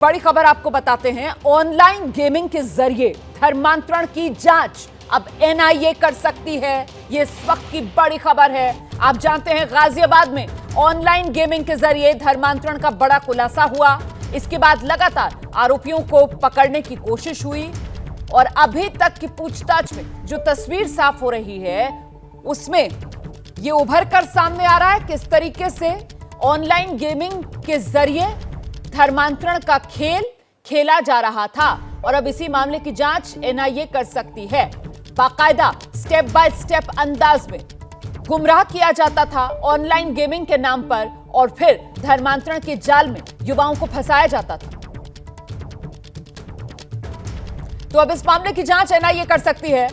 बड़ी खबर आपको बताते हैं। ऑनलाइन गेमिंग के जरिए धर्मांतरण की जांच अब एनआईए कर सकती है। यह इस वक्त की बड़ी खबर है। आप जानते हैं गाजियाबाद में ऑनलाइन गेमिंग के जरिए धर्मांतरण का बड़ा खुलासा हुआ। इसके बाद लगातार आरोपियों को पकड़ने की कोशिश हुई और अभी तक की पूछताछ में जो तस्वीर साफ हो रही है उसमें यह उभर कर सामने आ रहा है किस तरीके से ऑनलाइन गेमिंग के जरिए धर्मांतरण का खेल खेला जा रहा था और अब इसी मामले की जांच एनआईए कर सकती है। बाकायदा स्टेप बाय स्टेप अंदाज में गुमराह किया जाता था ऑनलाइन गेमिंग के नाम पर और फिर धर्मांतरण के जाल में युवाओं को फंसाया जाता था। तो अब इस मामले की जांच एनआईए कर सकती है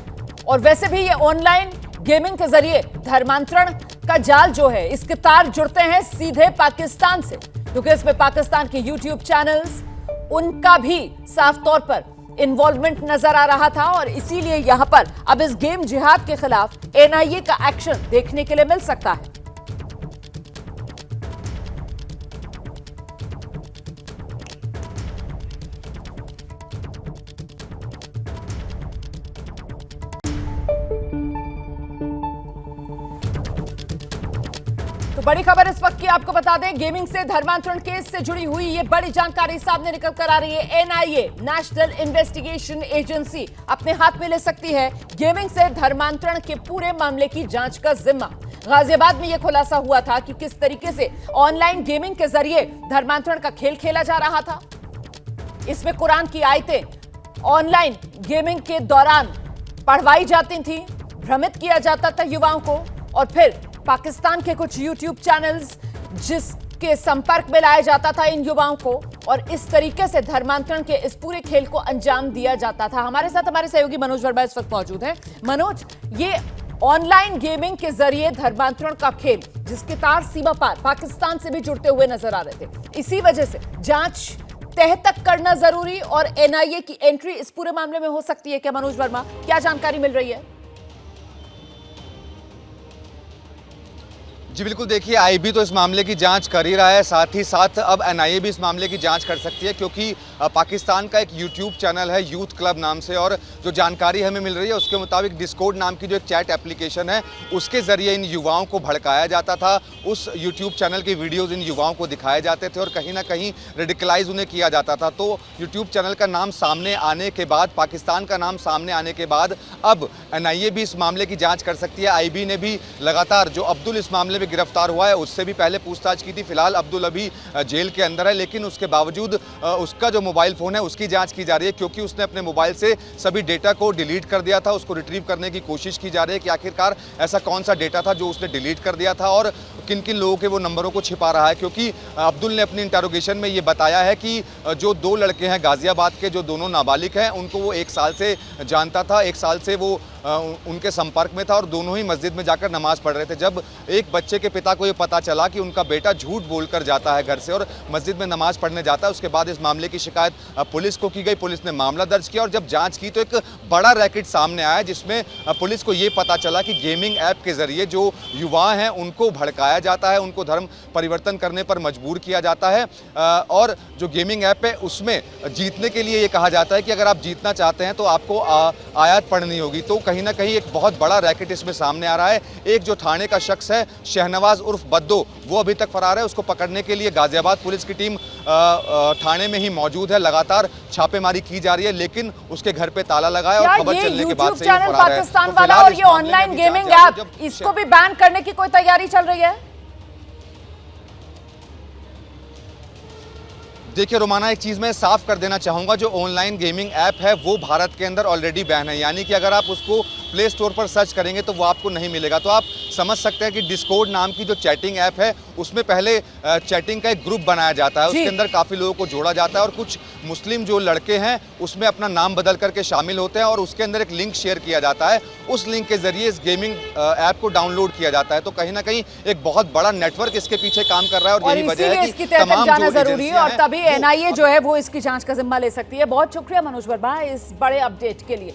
और वैसे भी ये ऑनलाइन गेमिंग के जरिए धर्मांतरण का जाल जो है इसके तार जुड़ते हैं सीधे पाकिस्तान से, क्योंकि इसमें पाकिस्तान के यूट्यूब चैनल्स उनका भी साफ तौर पर इन्वॉल्वमेंट नजर आ रहा था और इसीलिए यहां पर अब इस गेम जिहाद के खिलाफ एनआईए का एक्शन देखने के लिए मिल सकता है। तो बड़ी खबर इस वक्त की आपको बता दें, गेमिंग से धर्मांतरण केस से जुड़ी हुई ये बड़ी जानकारी सामने निकल कर आ रही है। एनआईए नेशनल इन्वेस्टिगेशन एजेंसी अपने हाथ में ले सकती है गेमिंग से धर्मांतरण के पूरे मामले की जांच का जिम्मा। गाजियाबाद में यह खुलासा हुआ था कि किस तरीके से ऑनलाइन गेमिंग के जरिए धर्मांतरण का खेल खेला जा रहा था। इसमें कुरान की आयतें ऑनलाइन गेमिंग के दौरान पढ़वाई जाती थी, भ्रमित किया जाता था युवाओं को और फिर पाकिस्तान के कुछ यूट्यूब चैनल्स जिसके संपर्क में लाया जाता था इन युवाओं को और इस तरीके से धर्मांतरण के इस पूरे खेल को अंजाम दिया जाता था। हमारे साथ हमारे सहयोगी मनोज वर्मा इस वक्त मौजूद हैं। मनोज, ये ऑनलाइन गेमिंग के जरिए धर्मांतरण का खेल जिसके तार सीमा पार पाकिस्तान से भी जुड़ते हुए नजर आ रहे थे, इसी वजह से जांच तह तक करना जरूरी और एनआईए की एंट्री इस पूरे मामले में हो सकती है क्या? मनोज वर्मा, क्या जानकारी मिल रही है? जी बिल्कुल, देखिए आईबी तो इस मामले की जांच कर ही रहा है, साथ ही साथ अब एनआईए भी इस मामले की जांच कर सकती है क्योंकि पाकिस्तान का एक यूट्यूब चैनल है यूथ क्लब नाम से और जो जानकारी हमें मिल रही है उसके मुताबिक डिस्कॉर्ड नाम की जो एक चैट एप्लीकेशन है उसके ज़रिए इन युवाओं को भड़काया जाता था। उस यूट्यूब चैनल के वीडियोज़ इन युवाओं को दिखाए जाते थे और कहीं ना कहीं रेडिकलाइज उन्हें किया जाता था। तो यूट्यूब चैनल का नाम सामने आने के बाद, पाकिस्तान का नाम सामने आने के बाद अब एनआईए भी इस मामले की जाँच कर सकती है। आईबी ने भी लगातार जो अब्दुल इस मामले में गिरफ्तार हुआ है उससे भी पहले पूछताछ की थी। फिलहाल अब्दुल अभी जेल के अंदर है, लेकिन उसके बावजूद उसका जो मोबाइल फ़ोन है उसकी जांच की जा रही है क्योंकि उसने अपने मोबाइल से सभी डेटा को डिलीट कर दिया था। उसको रिट्रीव करने की कोशिश की जा रही है कि आखिरकार ऐसा कौन सा डेटा था जो उसने डिलीट कर दिया था और किन किन लोगों के वो नंबरों को छिपा रहा है। क्योंकि अब्दुल ने अपनी इंटरोगेशन में ये बताया है कि जो दो लड़के हैं गाजियाबाद के, जो दोनों नाबालिग हैं, उनको वो 1 साल से जानता था, 1 साल से वो उनके संपर्क में था और दोनों ही मस्जिद में जाकर नमाज पढ़ रहे थे। जब एक बच्चे के पिता को ये पता चला कि उनका बेटा झूठ बोलकर जाता है घर से और मस्जिद में नमाज पढ़ने जाता है, उसके बाद इस मामले की शिकायत पुलिस को की गई। पुलिस ने मामला दर्ज किया और जब जांच की तो एक बड़ा रैकेट सामने आया जिसमें पुलिस को ये पता चला कि गेमिंग ऐप के जरिए जो युवा हैं उनको भड़काया जाता है, उनको धर्म परिवर्तन करने पर मजबूर किया जाता है और जो गेमिंग ऐप है उसमें जीतने के लिए ये कहा जाता है कि अगर आप जीतना चाहते हैं तो आपको आयत पढ़नी होगी। तो कहीं ना कहीं एक बहुत बड़ा रैकेट इसमें सामने आ रहा है। एक जो थाने का शख्स है शहनवाज उर्फ बद्दो, वो अभी तक फरार है। उसको पकड़ने के लिए गाजियाबाद पुलिस की टीम थाने में ही मौजूद है। लगातार छापेमारी की जा रही है लेकिन उसके घर पे ताला लगा है और खबर चलने के बाद से चैनल पाकिस्तान वाला और ये ऑनलाइन गेमिंग ऐप, इसको भी बैन करने की कोई तैयारी चल रही है? देखिए रोमाना, एक चीज़ मैं साफ कर देना चाहूँगा, जो ऑनलाइन गेमिंग ऐप है वो भारत के अंदर ऑलरेडी बैन है, यानी कि अगर आप उसको प्ले स्टोर पर सर्च करेंगे तो वो आपको नहीं मिलेगा। तो आप समझ सकते हैं कि डिस्कॉर्ड नाम की जो चैटिंग ऐप है उसमें पहले चैटिंग का एक ग्रुप बनाया जाता है, उसके अंदर काफ़ी लोगों को जोड़ा जाता है और कुछ मुस्लिम जो लड़के हैं उसमें अपना नाम बदल करके शामिल होते हैं और उसके अंदर एक लिंक शेयर किया जाता है। उस लिंक के जरिए इस गेमिंग ऐप को डाउनलोड किया जाता है। तो कहीं ना कहीं एक बहुत बड़ा नेटवर्क इसके पीछे काम कर रहा है और यही वजह है कि तमाम जाना जरूरी है और तभी एनआईए जो है वो इसकी जांच का जिम्मा ले सकती है। बहुत शुक्रिया मनोज वर्मा इस बड़े अपडेट के लिए।